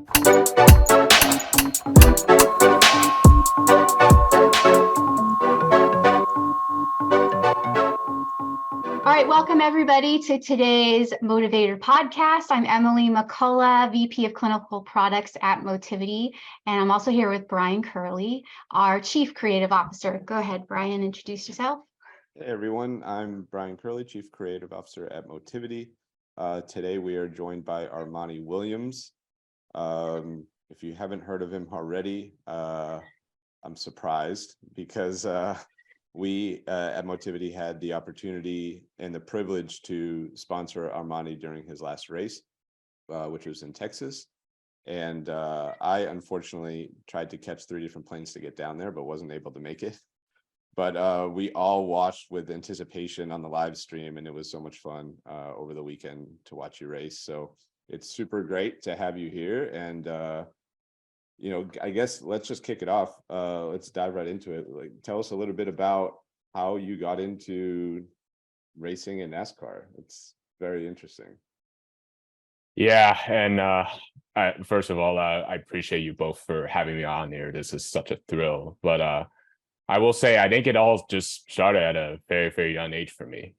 All right, welcome everybody to today's Motivator podcast. I'm Emaley McCulloch, VP of Clinical Products at Motivity, and I'm also here with Brian Curley, our Chief Creative Officer. Go ahead, Brian, introduce yourself. Hey everyone, I'm Brian Curley, Chief Creative Officer at Motivity. Today we are joined by Armani Williams. If you haven't heard of him already, I'm surprised because we at Motivity had the opportunity and the privilege to sponsor Armani during his last race, which was in Texas. And I unfortunately tried to catch 3 different planes to get down there, but wasn't able to make it. But we all watched with anticipation on the live stream, and it was so much fun over the weekend to watch you race. So it's super great to have you here. And I guess let's just kick it off. Let's dive right into it. Like, tell us a little bit about how you got into racing in NASCAR. It's very interesting. Yeah, and first of all, I appreciate you both for having me on here. This is such a thrill. But I will say, I think it all just started at a very, very young age for me.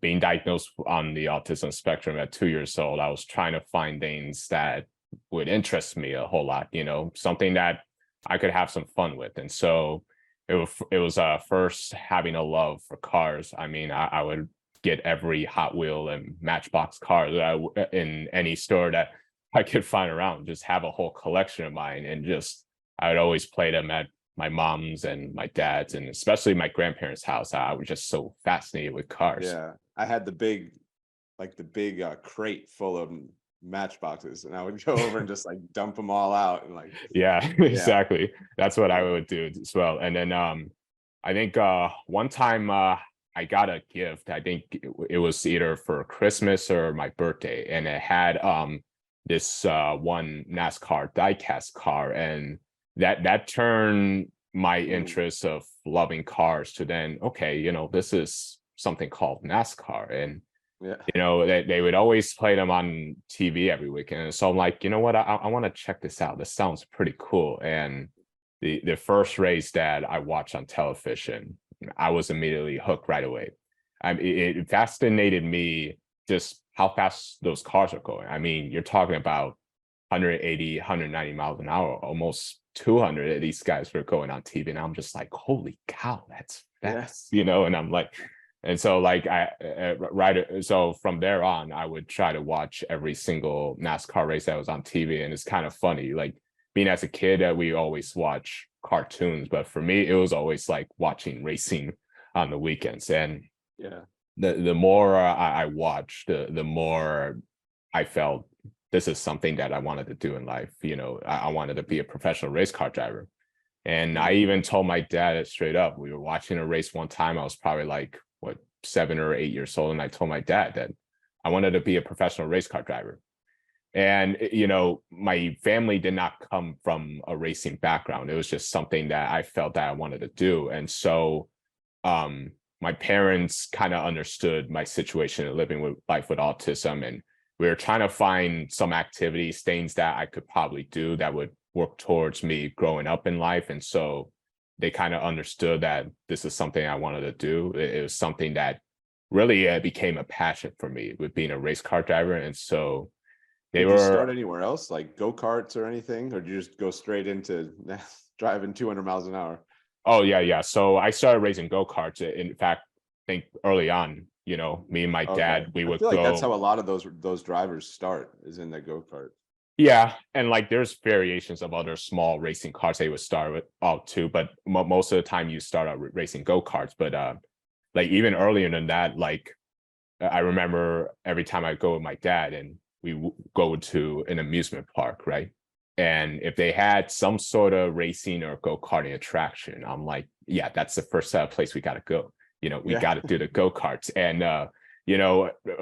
Being diagnosed on the autism spectrum at 2 years old, I was trying to find things that would interest me a whole lot, something that I could have some fun with. And so it was first having a love for cars. I mean, I would get every Hot Wheel and Matchbox car in any store that I could find around, just have a whole collection of mine. And I would always play them at my mom's and my dad's, and especially my grandparents' house. I was just so fascinated with cars. Yeah, I had the big crate full of Matchboxes, and I would go over and just like dump them all out and yeah, exactly. That's what I would do as well. And then I think one time I got a gift. I think it was either for Christmas or my birthday, and it had this one NASCAR diecast car, and that turned my interest of loving cars to then, okay, this is something called NASCAR. And they would always play them on TV every weekend. So I'm like, you know what, I want to check this out. This sounds pretty cool. And the first race that I watched on television, I was immediately hooked right away. It fascinated me just how fast those cars are going. I mean, you're talking about 180, 190 miles an hour, almost 200 of these guys were going on TV. And I'm just like, holy cow, that's fast, and I'm like, and so so from there on, I would try to watch every single NASCAR race that was on TV. And it's kind of funny, like being as a kid, we always watch cartoons, but for me, it was always like watching racing on the weekends. And the more I watched, the more I felt this is something that I wanted to do in life. I wanted to be a professional race car driver. And I even told my dad it straight up. We were watching a race one time. I was probably like, 7 or 8 years old. And I told my dad that I wanted to be a professional race car driver. And, my family did not come from a racing background. It was just something that I felt that I wanted to do. And so my parents kind of understood my situation of living with life with autism. And we were trying to find some activities, things that I could probably do that would work towards me growing up in life. And so they kind of understood that this is something I wanted to do. It was something that really became a passion for me with being a race car driver. And so Did you start anywhere else, like go-karts or anything? Or did you just go straight into driving 200 miles an hour? Oh, yeah. So I started racing go-karts. In fact, I think early on, me and my dad, we would feel like go. That's how a lot of those drivers start, is in the go-kart. Yeah, and there's variations of other small racing cars they would start with out too, but most of the time you start out racing go-karts. But even earlier than that, I remember every time I go with my dad and we go to an amusement park, right? And if they had some sort of racing or go-karting attraction, I'm like, yeah, that's the first place we got to go. We got to do the go-karts. And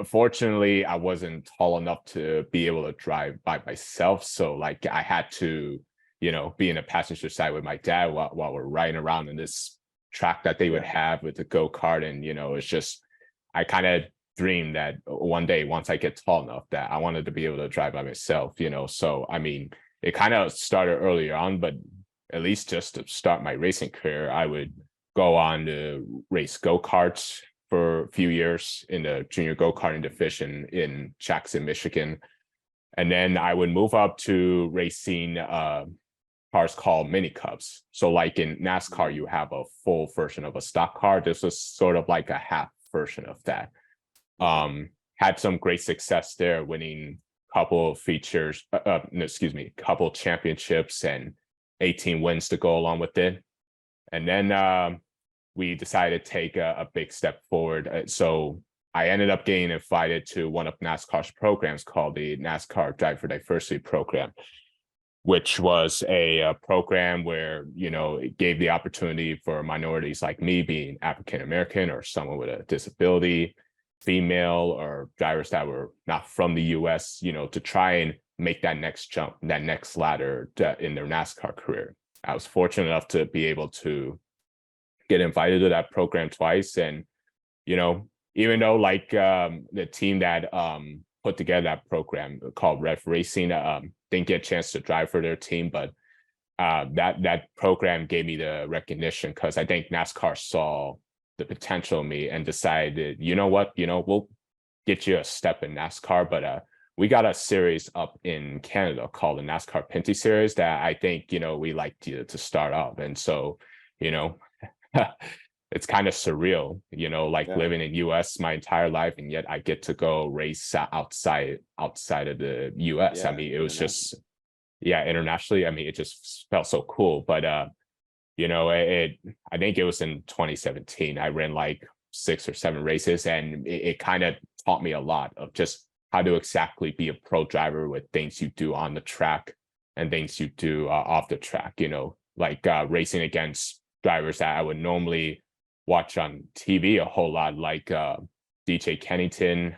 fortunately, I wasn't tall enough to be able to drive by myself. So I had to, be in a passenger side with my dad while we're riding around in this track that they would have with the go-kart. And, it's just, I kind of dreamed that one day, once I get tall enough, that I wanted to be able to drive by myself, So, I mean, it kind of started earlier on, but at least just to start my racing career, I would go on to race go-karts for a few years in the junior go-karting division in Jackson, Michigan. And then I would move up to racing cars called mini cubs. So like in NASCAR, you have a full version of a stock car. This was sort of like a half version of that. Had some great success there, winning couple of features, couple championships and 18 wins to go along with it. And then we decided to take a big step forward. So I ended up getting invited to one of NASCAR's programs called the NASCAR Driver Diversity Program, which was a program where, it gave the opportunity for minorities like me, being African American or someone with a disability, female, or drivers that were not from the US, to try and make that next jump, that next ladder in their NASCAR career. I was fortunate enough to be able to get invited to that program twice. And, even though like the team that put together that program called Rev Racing didn't get a chance to drive for their team, but that program gave me the recognition because I think NASCAR saw the potential in me and decided, you know what, we'll get you a step in NASCAR, but we got a series up in Canada called the NASCAR Pinty Series that I think, we like to start up. And so, it's kind of surreal, living in US my entire life, and yet I get to go race outside of the US. I mean, it was just, internationally, I mean, it just felt so cool. But I think it was in 2017, I ran like 6 or 7 races, and it kind of taught me a lot of just how to exactly be a pro driver with things you do on the track and things you do off the track, like racing against drivers that I would normally watch on TV a whole lot, like DJ Kennington,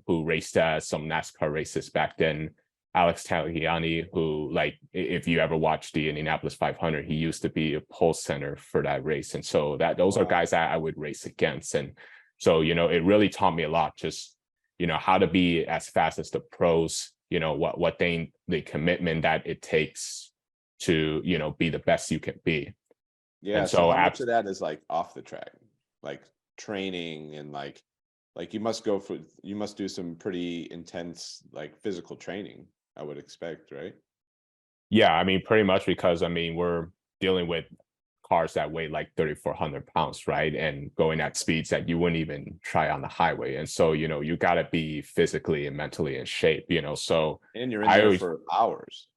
who raced some NASCAR races back then, Alex Tagliani, who, like, if you ever watched the Indianapolis 500, he used to be a pole center for that race. And so those are guys that I would race against. And so, it really taught me a lot, just, how to be as fast as the pros, the commitment that it takes to, be the best you can be. Yeah. And So how much of that is like off the track, like training, and like you must do some pretty intense like physical training, I would expect, right? Yeah, I mean, pretty much, because I mean, we're dealing with cars that weigh like 3,400 pounds, right? And going at speeds that you wouldn't even try on the highway. And so, you got to be physically and mentally in shape, so. And you're in there for hours.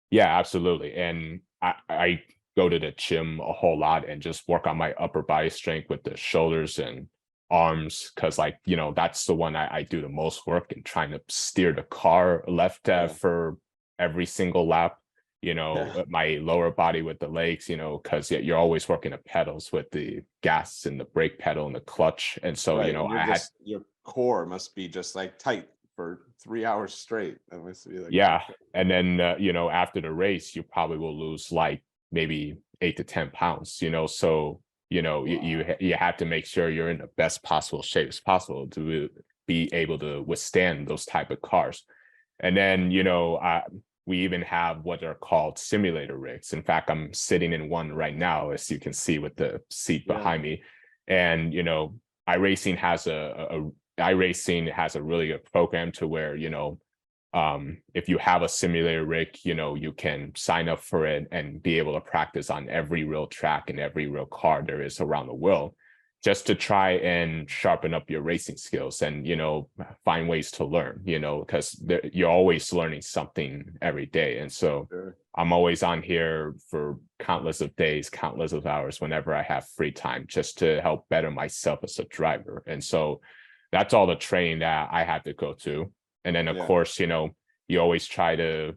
Yeah, absolutely. And I go to the gym a whole lot and just work on my upper body strength with the shoulders and arms, because like, that's the one I do the most work in, trying to steer the car left for every single lap, my lower body with the legs, because you're always working the pedals with the gas and the brake pedal and the clutch. And so, your core must be just like tight for 3 hours straight. That must be like, and then after the race, you probably will lose like maybe 8 to 10 pounds, so you have to make sure you're in the best possible shape as possible to be able to withstand those type of cars. And then we even have what are called simulator rigs. In fact, I'm sitting in one right now, as you can see with the seat behind me. And iRacing has a really good program to where if you have a simulator rig, you can sign up for it and be able to practice on every real track and every real car there is around the world, just to try and sharpen up your racing skills and, find ways to learn, because you're always learning something every day. And so I'm always on here for countless of days, countless of hours, whenever I have free time, just to help better myself as a driver. And so that's all the training that I had to go to. And then, of course, you always try to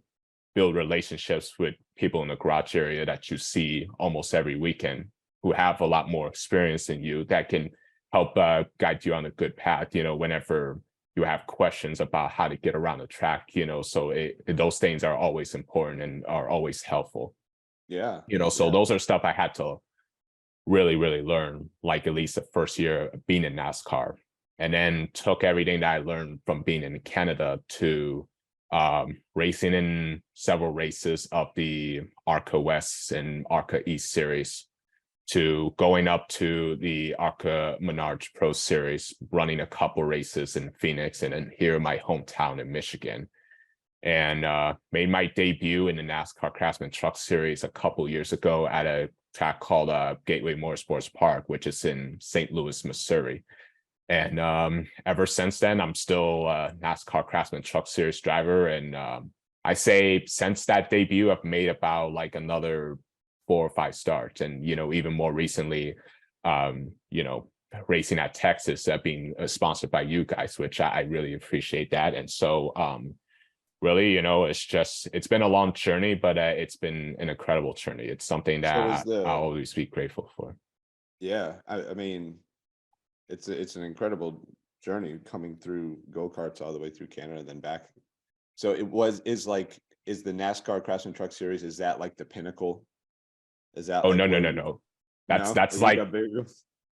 build relationships with people in the garage area that you see almost every weekend, who have a lot more experience than you, that can help guide you on a good path, whenever you have questions about how to get around the track, so those things are always important and are always helpful. So those are stuff I had to really, really learn, like at least the first year of being in NASCAR. And then took everything that I learned from being in Canada to racing in several races of the ARCA West and ARCA East series, to going up to the ARCA Menards Pro Series, running a couple races in Phoenix, and then here in my hometown in Michigan. And made my debut in the NASCAR Craftsman Truck Series a couple years ago at a track called Gateway Motorsports Park, which is in St. Louis, Missouri. And ever since then, I'm still a NASCAR Craftsman Truck Series driver. And I say since that debut, I've made about like another 4 or 5 starts. And, even more recently, racing at Texas, being sponsored by you guys, which I really appreciate that. And so really, it's been a long journey, but it's been an incredible journey. It's something that I'll always be grateful for. Yeah, I mean, it's an incredible journey coming through go-karts all the way through Canada and then back. So is the NASCAR Craftsman Truck Series, is that like the pinnacle? Is that no. That's like,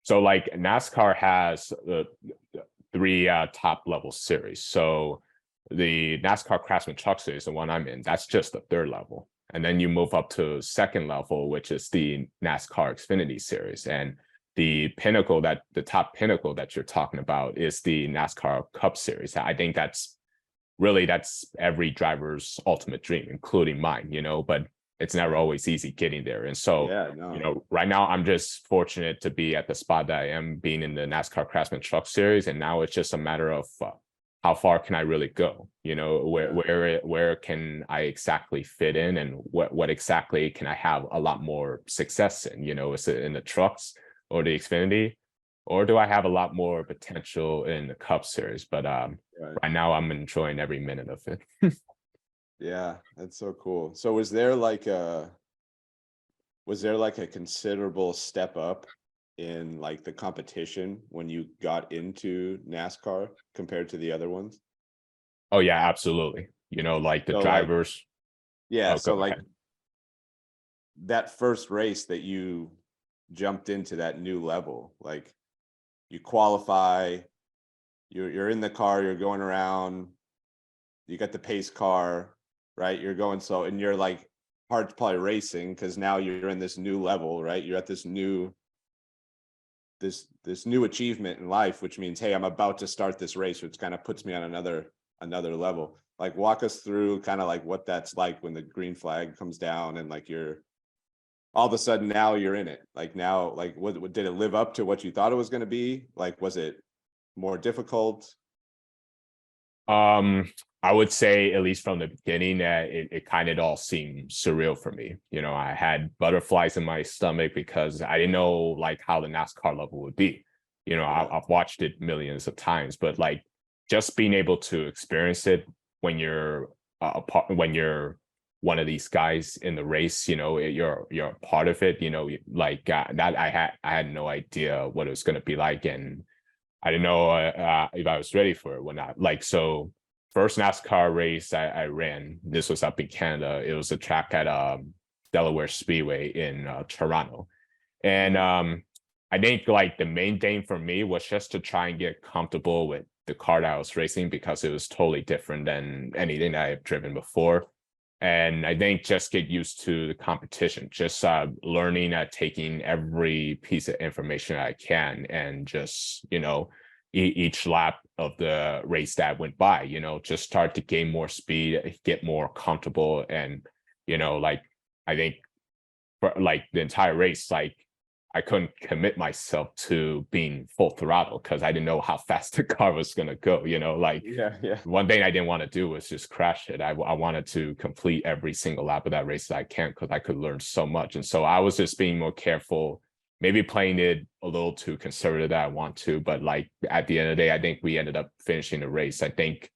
so like NASCAR has the 3 top level series. So the NASCAR Craftsman Truck Series, the one I'm in, that's just the 3rd level. And then you move up to 2nd level, which is the NASCAR Xfinity Series. And the top pinnacle that you're talking about is the NASCAR Cup Series. I think that's every driver's ultimate dream, including mine, but it's never always easy getting there. And so, right now I'm just fortunate to be at the spot that I am, being in the NASCAR Craftsman Truck Series. And now it's just a matter of how far can I really go? Where can I exactly fit in, and what exactly can I have a lot more success in? Is it in the trucks or the Xfinity, or do I have a lot more potential in the Cup Series? But right now I'm enjoying every minute of it. Yeah, that's so cool. So was there like a considerable step up in like the competition when you got into NASCAR compared to the other ones? Oh yeah, absolutely. Like the So, drivers. So like that first race that you jumped into that new level, like you qualify, you're in the car, you're going around, you got the pace car, right? You're going slow, and you're like hard to probably racing because now you're in this new level, right? You're at this new achievement in life, which means, hey, I'm about to start this race, which kind of puts me on another level. Like, walk us through kind of like what that's like when the green flag comes down and like you're all of a sudden now you're in it. Like now, like what did it live up to what you thought it was going to be? Like, was it more difficult? I would say, at least from the beginning, that it kind of all seemed surreal for me. I had butterflies in my stomach because I didn't know like how the NASCAR level would be. I've watched it millions of times, but like just being able to experience it when you're one of these guys in the race, you're a part of it. That I had no idea what it was going to be like, and I didn't know if I was ready for it or not. Like, so first NASCAR race I ran, this was up in Canada. It was a track at Delaware Speedway in Toronto. And I think like the main thing for me was just to try and get comfortable with the car that I was racing, because it was totally different than anything that I've driven before. And I think just get used to the competition, just learning at taking every piece of information I can, and just, each lap of the race that went by, just start to gain more speed, get more comfortable. And, like, I think for like the entire race, like I couldn't commit myself to being full throttle because I didn't know how fast the car was going to go, like one thing I didn't want to do was just crash it. I wanted to complete every single lap of that race that I can, because I could learn so much. And so I was just being more careful, maybe playing it a little too conservative that I want to, but like at the end of the day, I think we ended up finishing the race. I think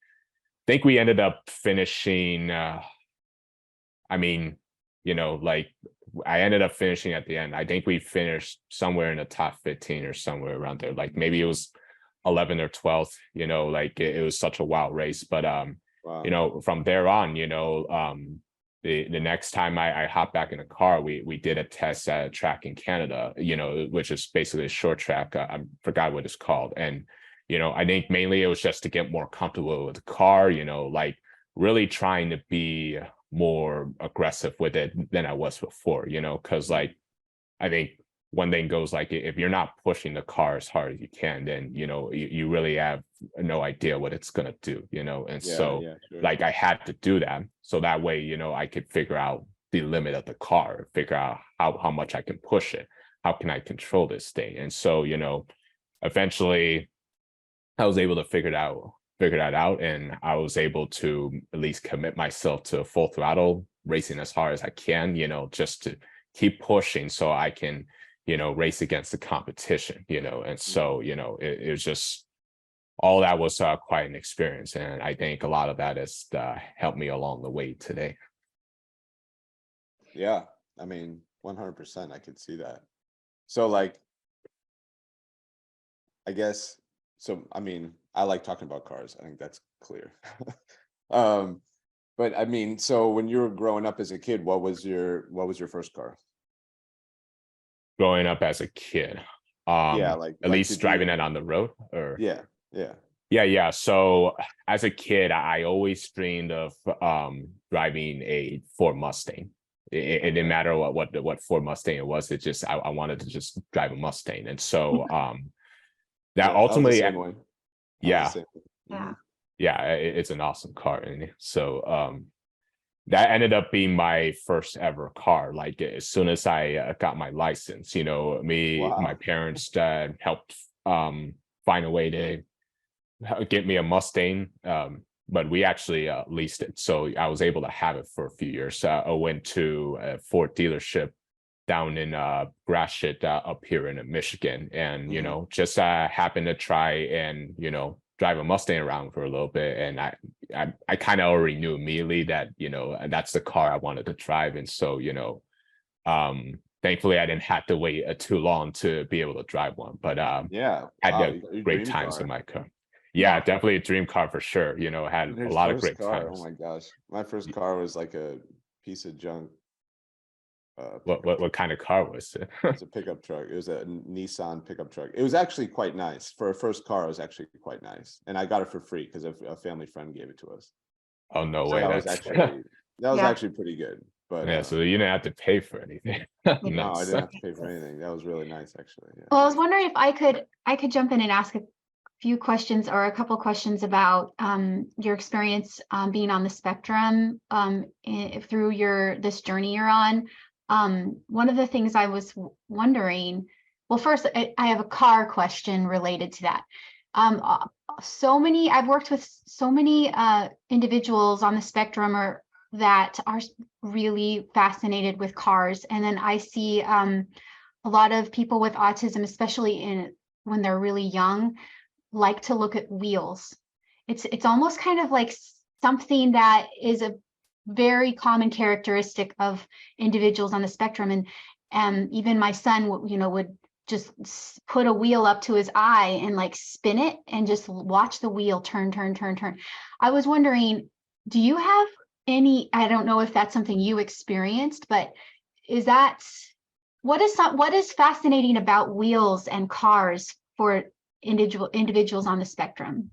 we ended up finishing, like I ended up finishing at the end. I think we finished somewhere in the top 15 or somewhere around there. Like maybe it was 11th or 12th, like it was such a wild race. But, Wow. From there on, the next time I hopped back in a car, we did a test at a track in Canada, which is basically a short track. I forgot what it's called. And, I think mainly it was just to get more comfortable with the car, like really trying to be more aggressive with it than I was before, because like I think one thing goes like if you're not pushing the car as hard as you can, then you really have no idea what it's gonna do, and so sure. like I had to do that so that way I could figure out the limit of the car, figure out how much I can push it, how can I control this thing, and so eventually I was able to figure that out, and I was able to at least commit myself to full throttle racing as hard as I can, just to keep pushing so I can race against the competition, and so it was just all that was quite an experience, and I think a lot of that has helped me along the way today. Yeah, I mean, 100%, I could see that. So like, I guess, so I mean, I like talking about cars. I think that's clear. But I mean, so when you were growing up as a kid, what was your first car? Growing up as a kid, Yeah, at least did driving you? it on the road, or Yeah, yeah. yeah. So as a kid, I always dreamed of driving a Ford Mustang. It didn't matter what Ford Mustang it was. It just I wanted to just drive a Mustang, and so that Yeah, I was the ultimately, same way. I was the yeah, same way. Yeah. yeah, it's an awesome car, and so that ended up being my first ever car. Like as soon as I got my license, my Wow. parents helped find a way to get me a Mustang, but we actually leased it, so I was able to have it for a few years. I went to a Ford dealership down in Gratiot up here in Michigan, and just happened to try and drive a Mustang around for a little bit, and I kind of already knew immediately that that's the car I wanted to drive, and so thankfully I didn't have to wait too long to be able to drive one, but Yeah, had wow, you got your great dream times in car. my car. Yeah, definitely a dream car for sure. Had a His lot of first great car. Oh times. my gosh. My first car was like a piece of junk What pickup what truck. what kind of car was it? It's a pickup truck. It was a Nissan pickup truck. It was actually quite nice. For a first car, it was actually quite nice. And I got it for free because a family friend gave it to us. Oh no So way, that was that's actually Yeah. pretty good. But yeah. So you didn't have to pay for anything. no, I Nice. didn't have to pay for anything. That was really nice actually. Yeah. Well, I was wondering if I could jump in and ask a few questions or a couple questions about your experience being on the spectrum through this journey you're on. One of the things I was wondering, well, first I have a car question related to that. I've worked with so many individuals on the spectrum or that are really fascinated with cars, and then I see a lot of people with autism, especially when they're really young, like to look at wheels. It's almost kind of like something that is a very common characteristic of individuals on the spectrum, and even my son would just put a wheel up to his eye and like spin it and just watch the wheel turn. I was wondering, do you have I don't know if that's something you experienced, but what is fascinating about wheels and cars for individuals on the spectrum?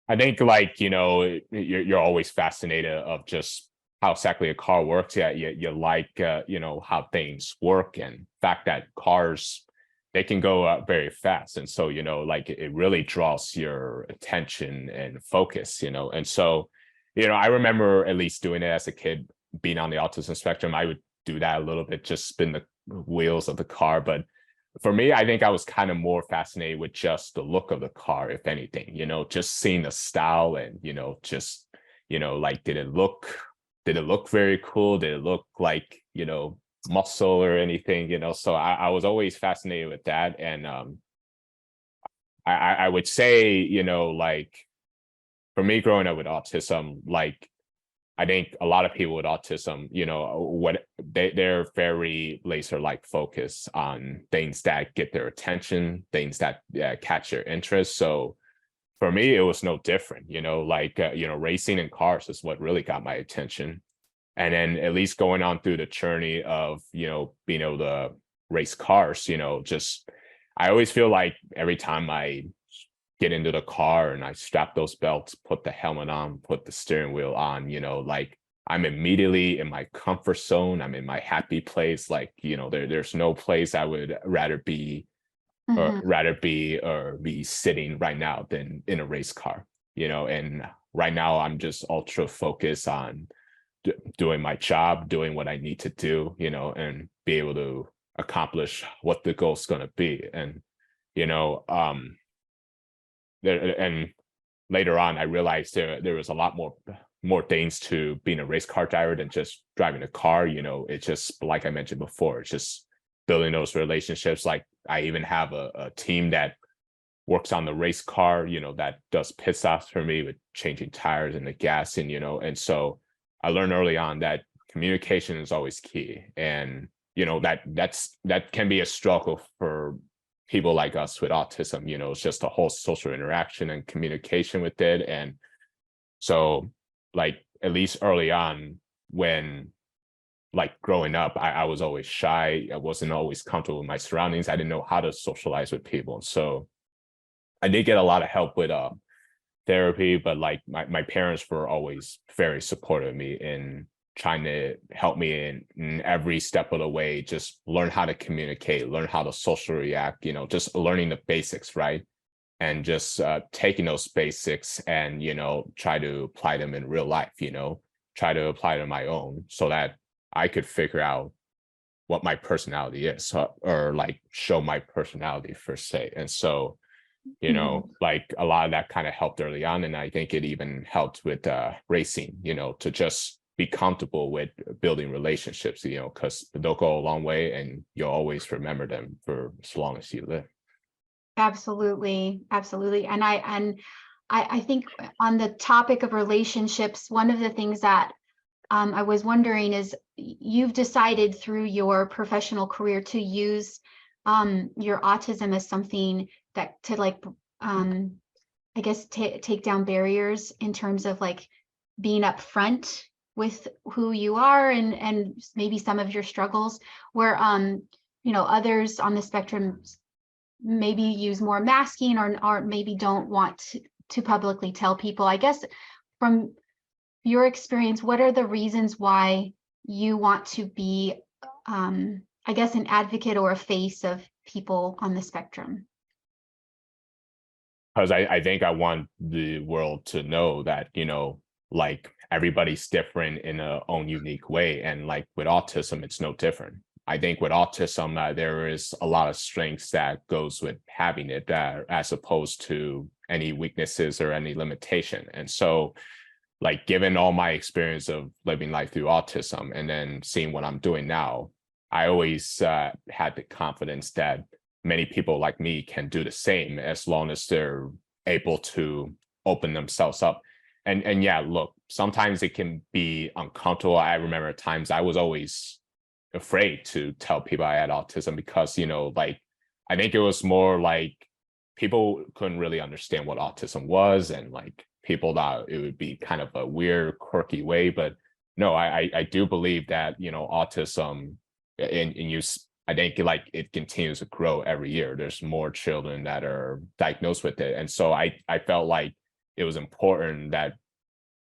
I think like you're always fascinated of just how exactly a car works. Yeah, you like how things work, and the fact that cars, they can go very fast, and so like it really draws your attention and focus, and so I remember at least doing it as a kid, being on the autism spectrum. I would do that a little bit, just spin the wheels of the car, but for me, I think I was kind of more fascinated with just the look of the car, if anything, just seeing the style and, just, like, did it look very cool? Did it look like, muscle or anything, So I was always fascinated with that. And I would say, like, for me growing up with autism, like, I think a lot of people with autism, they're very laser-like focused on things that get their attention, things that catch their interest. So for me, it was no different, like, racing in cars is what really got my attention. And then at least going on through the journey of, being able to race cars, just, I always feel like every time I get into the car and I strap those belts, put the helmet on, put the steering wheel on, like I'm immediately in my comfort zone. I'm in my happy place. Like, there's no place I would rather be or be sitting right now than in a race car, and right now I'm just ultra focused on doing my job, doing what I need to do, and be able to accomplish what the goal's going to be. And, and later on, I realized there was a lot more things to being a race car driver than just driving a car. It's just, like I mentioned before, it's just building those relationships. Like I even have a team that works on the race car, that does pit stops for me with changing tires and the gas. And so I learned early on that communication is always key. And, that can be a struggle for people like us with autism. It's just a whole social interaction and communication with it. And so, like, at least early on, when like growing up, I was always shy. I wasn't always comfortable with my surroundings. I didn't know how to socialize with people. So I did get a lot of help with therapy, but like my parents were always very supportive of me in trying to help me in every step of the way, just learn how to communicate, learn how to socially react, just learning the basics, right? And just taking those basics and, try to apply them in real life, try to apply to my own so that I could figure out what my personality is, or like show my personality per se. And so, like a lot of that kind of helped early on. And I think it even helped with racing, to just be comfortable with building relationships, because they'll go a long way and you'll always remember them for as long as you live. Absolutely. And I think on the topic of relationships, one of the things that I was wondering is you've decided through your professional career to use your autism as something that to like, I guess, take down barriers in terms of like being upfront with who you are and maybe some of your struggles, where others on the spectrum maybe use more masking or maybe don't want to publicly tell people. I guess from your experience, what are the reasons why you want to be, I guess, an advocate or a face of people on the spectrum? Because I think I want the world to know that, like everybody's different in their own unique way. And like with autism, it's no different. I think with autism, there is a lot of strengths that goes with having it, as opposed to any weaknesses or any limitation. And so, like, given all my experience of living life through autism and then seeing what I'm doing now, I always had the confidence that many people like me can do the same as long as they're able to open themselves up. And yeah, look, sometimes it can be uncomfortable. I remember times I was always afraid to tell people I had autism because, like, I think it was more like people couldn't really understand what autism was, and like people thought it would be kind of a weird, quirky way. But no, I do believe that, autism I think like it continues to grow every year. There's more children that are diagnosed with it. And so I felt like it was important that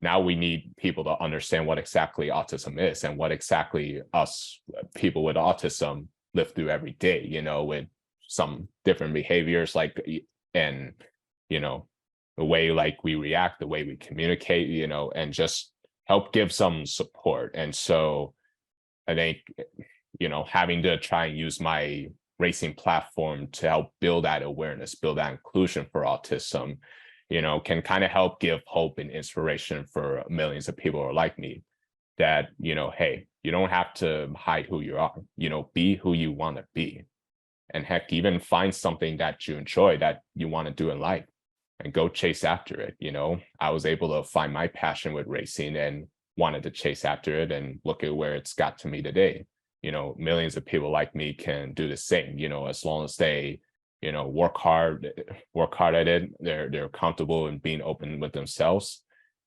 now we need people to understand what exactly autism is and what exactly us people with autism live through every day, with some different behaviors, like, and, the way like we react, the way we communicate, and just help give some support. And so I think, having to try and use my racing platform to help build that awareness, build that inclusion for autism, can kind of help give hope and inspiration for millions of people who are like me, that, hey, you don't have to hide who you are, be who you want to be. And heck, even find something that you enjoy, that you want to do in life, and go chase after it. I was able to find my passion with racing and wanted to chase after it, and look at where it's got to me today. Millions of people like me can do the same, as long as they, work hard at it. They're comfortable in being open with themselves,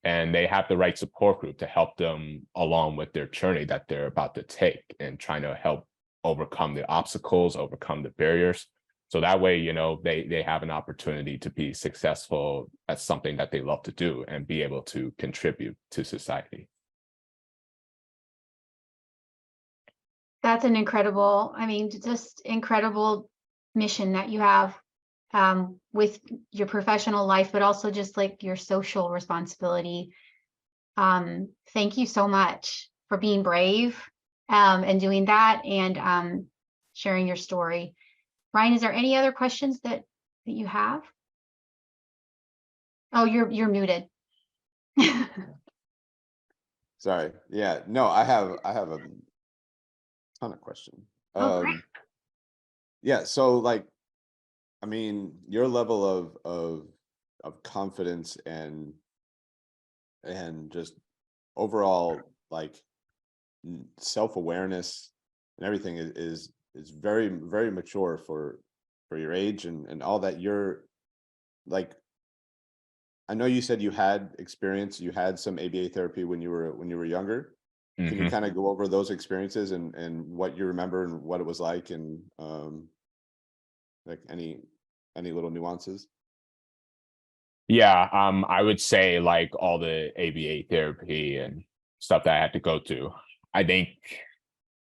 and they have the right support group to help them along with their journey that they're about to take, and trying to help overcome the obstacles, overcome the barriers. So that way, they have an opportunity to be successful at something that they love to do and be able to contribute to society. That's an incredible, I mean, just incredible mission that you have with your professional life, but also just like your social responsibility. Thank you so much for being brave and doing that and sharing your story. Brian, is there any other questions that you have? Oh, you're muted. Sorry. Yeah. No, I have a ton of questions. Oh, great. Yeah. So like, I mean, your level of confidence and just overall like self-awareness and everything is very, very mature for your age and all that. You're like, I know you said you had experience, you had some ABA therapy when you were younger. Can you kind of go over those experiences and what you remember and what it was like and like any little nuances? Yeah, I would say like all the ABA therapy and stuff that I had to go through. I think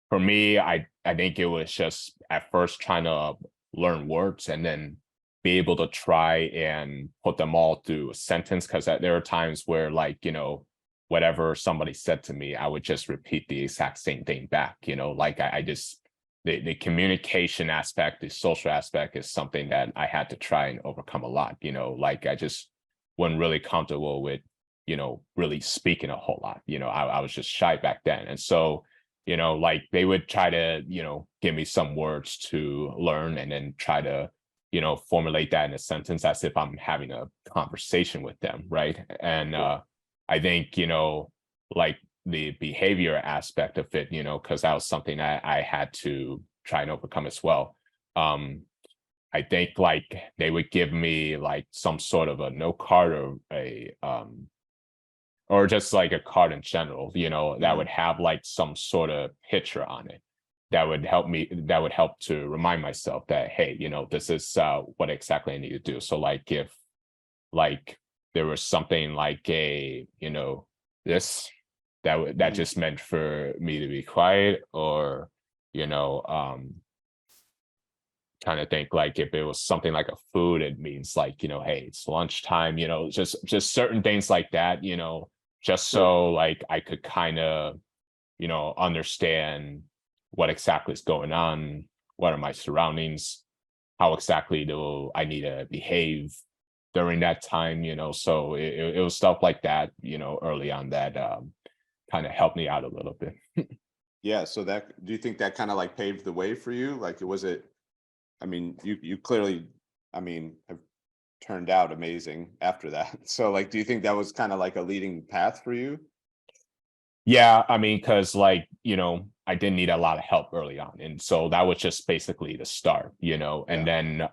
for me, I think it was just at first trying to learn words and then be able to try and put them all through a sentence, because there are times where like, whatever somebody said to me, I would just repeat the exact same thing back, like I just, the communication aspect, the social aspect is something that I had to try and overcome a lot, like I just wasn't really comfortable with, really speaking a whole lot, I was just shy back then. And so, like they would try to, give me some words to learn and then try to, formulate that in a sentence as if I'm having a conversation with them, right? And I think, like the behavior aspect of it, because that was something that I had to try and overcome as well. I think like they would give me like some sort of a note card or just like a card in general, that would have like some sort of picture on it that would help to remind myself that, hey, this is what exactly I need to do. So like if like there was something like this that just meant for me to be quiet, or trying to think like if it was something like a food, it means like, hey, it's lunchtime, just certain things like that, just so like I could kind of, understand what exactly is going on, what are my surroundings, how exactly do I need to behave during that time, so it was stuff like that, early on that kind of helped me out a little bit. Yeah. So that, do you think that kind of like paved the way for you? Like, I mean, you clearly, I mean, have turned out amazing after that. So like, do you think that was kind of like a leading path for you? Yeah, I mean, because like, I didn't need a lot of help early on. And so that was just basically the start, and then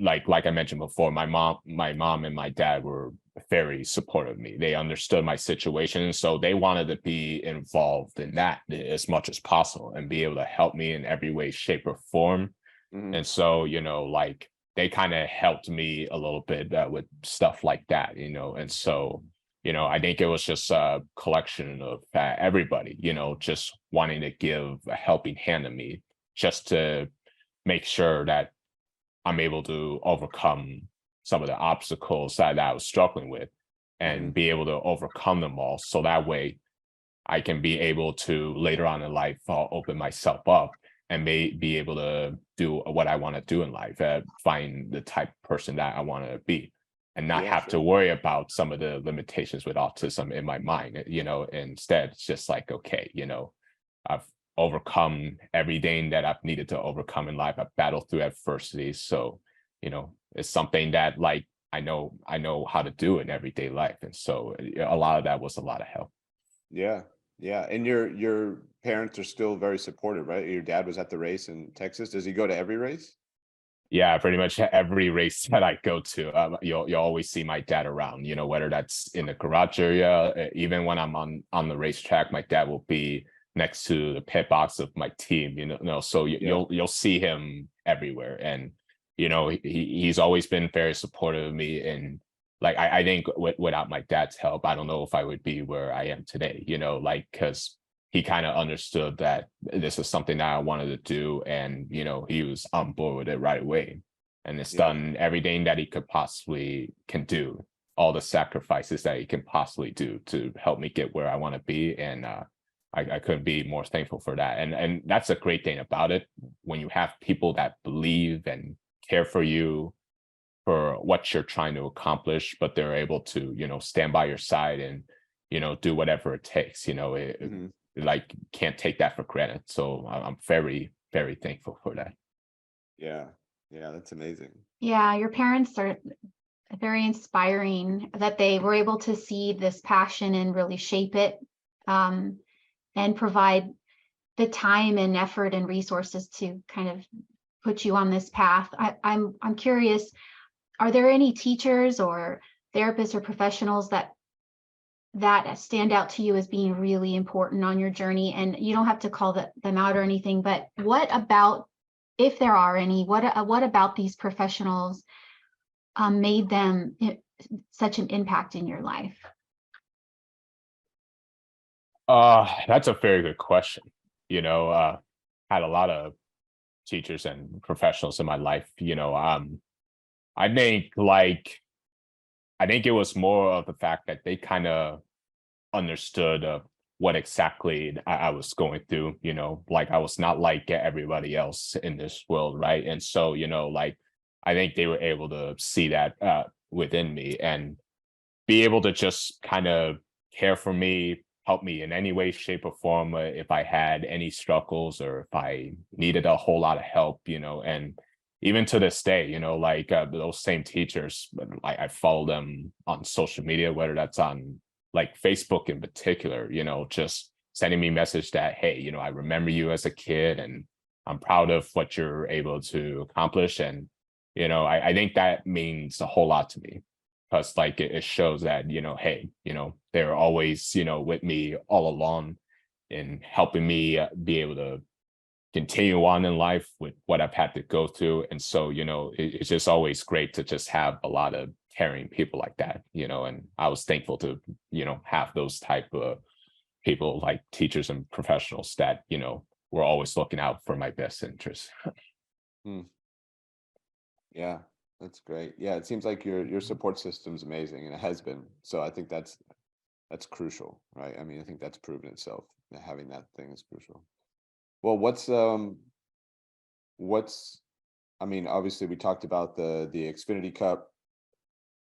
like I mentioned before, my mom and my dad were very supportive of me. They understood my situation. So they wanted to be involved in that as much as possible and be able to help me in every way, shape, or form. And so, like they kind of helped me a little bit with stuff like that, and so, I think it was just a collection of everybody, just wanting to give a helping hand to me just to make sure that I'm able to overcome some of the obstacles that I was struggling with and be able to overcome them all. So that way I can be able to later on in life open myself up and be able to do what I want to do in life, find the type of person that I want to be and not have to worry about some of the limitations with autism in my mind, instead it's just like, okay, I've overcome everything that I've needed to overcome in life. I've battled through adversity. So, it's something that like, I know how to do in everyday life. And so a lot of that was a lot of help. Yeah. Yeah. And your parents are still very supportive, right? Your dad was at the race in Texas. Does he go to every race? Yeah, pretty much every race that I go to, you'll always see my dad around, whether that's in the garage area, even when I'm on the racetrack, my dad will be next to the pit box of my team, so you'll see him everywhere. And, he's always been very supportive of me. And like, I think without my dad's help, I don't know if I would be where I am today, because he kind of understood that this is something that I wanted to do. And, he was on board with it right away. And it's done everything that he can do, all the sacrifices that he can possibly do to help me get where I want to be. And I couldn't be more thankful for that. And that's a great thing about it. When you have people that believe and care for you for what you're trying to accomplish, but they're able to, stand by your side and, do whatever it takes, like can't take that for granted. So I'm very, very thankful for that. Yeah. Yeah. That's amazing. Yeah, your parents are very inspiring that they were able to see this passion and really shape it, and provide the time and effort and resources to kind of put you on this path. I'm curious, are there any teachers or therapists or professionals that stand out to you as being really important on your journey? And you don't have to call them out or anything, but what about, if there are any, what about these professionals made them such an impact in your life? That's a very good question. Had a lot of teachers and professionals in my life. I think it was more of the fact that they kind of understood what exactly I was going through. Like I was not like everybody else in this world, right? And so, I think they were able to see that within me and be able to just kind of care for me, help me in any way, shape, or form if I had any struggles or if I needed a whole lot of help, and even to this day, those same teachers, I follow them on social media, whether that's on like Facebook in particular, just sending me message that, hey, I remember you as a kid and I'm proud of what you're able to accomplish. And, I think that means a whole lot to me because like it shows that, hey, they're always, with me all along in helping me be able to continue on in life with what I've had to go through. And so, it's just always great to just have a lot of caring people like that, and I was thankful to, have those type of people like teachers and professionals that, were always looking out for my best interests. Yeah, that's great. Yeah, it seems like your support system's amazing and it has been. So I think that's crucial, right? I mean, I think that's proven itself that having that thing is crucial. Well, I mean, obviously we talked about the Xfinity Cup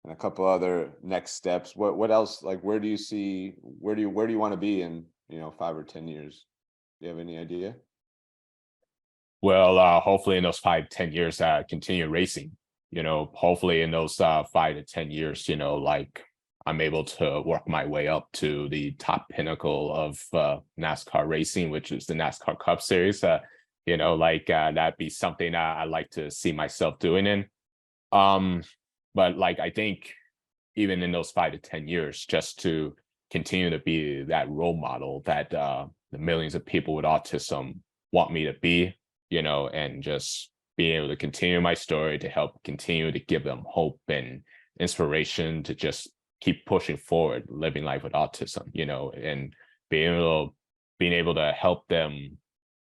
and a couple other next steps. What else, like where do you want to be in, 5 or 10 years? Do you have any idea? Well, hopefully in those 5-10 years, continue racing, hopefully in those 5 to 10 years, like I'm able to work my way up to the top pinnacle of NASCAR racing, which is the NASCAR Cup Series. That'd be something I like to see myself doing in. But like, I think even in those 5 to 10 years, just to continue to be that role model that the millions of people with autism want me to be, and just being able to continue my story to help continue to give them hope and inspiration to just keep pushing forward, living life with autism, and being able to help them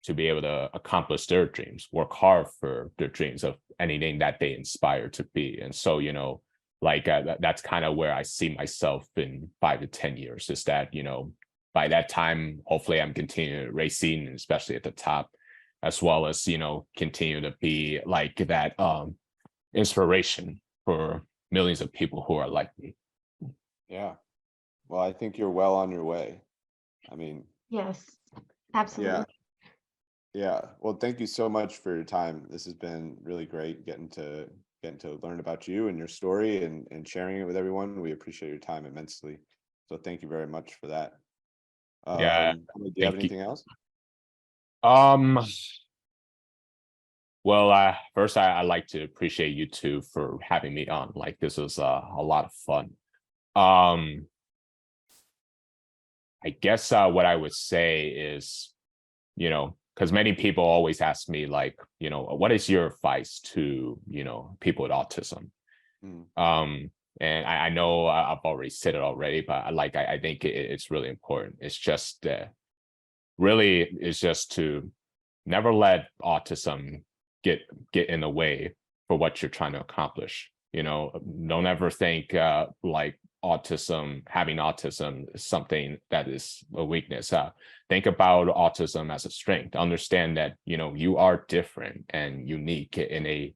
to be able to accomplish their dreams, work hard for their dreams of anything that they inspire to be. And so, that's kind of where I see myself in 5 to 10 years is that, by that time, hopefully I'm continuing racing, especially at the top, as well as, continue to be like that inspiration for millions of people who are like me. Yeah. Well, I think you're well on your way. I mean, Yes, absolutely. Yeah. Well, thank you so much for your time. This has been really great getting to learn about you and your story and sharing it with everyone. We appreciate your time immensely. So thank you very much for that. Yeah. Do you have anything else? Well, first, I like to appreciate you two for having me on. Like, this was a lot of fun. I guess what I would say is, because many people always ask me, like, what is your advice to, people with autism? And I know I've already said it already, but I think it's really important. It's just really is just to never let autism get in the way for what you're trying to accomplish. Don't ever think like having autism is something that is a weakness. Think about autism as a strength. Understand that you are different and unique in a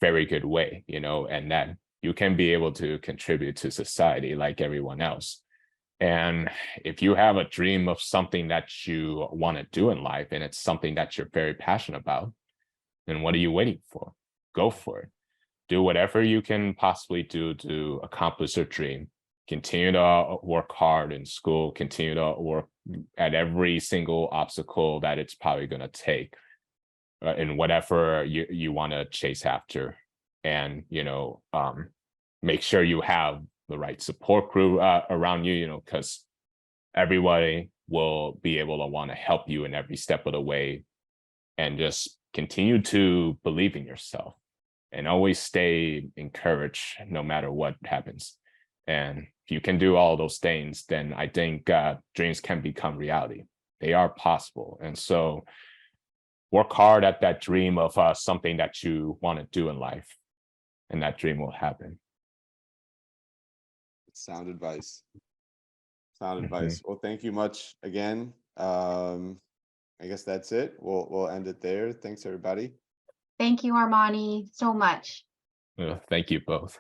very good way, and that you can be able to contribute to society like everyone else. And if you have a dream of something that you want to do in life, and it's something that you're very passionate about, then what are you waiting for? Go for it. Do whatever you can possibly do to accomplish your dream. Continue to work hard in school, continue to work at every single obstacle that it's probably going to take in whatever you want to chase after. And, make sure you have the right support crew around you, because everybody will be able to want to help you in every step of the way. And just continue to believe in yourself and always stay encouraged no matter what happens. And if you can do all those things, then I think dreams can become reality. They are possible. And so work hard at that dream of something that you want to do in life, and that dream will happen. Sound advice. Sound advice. Well, thank you much again. I guess that's it. We'll end it there. Thanks, everybody. Thank you, Armani, so much. Thank you both.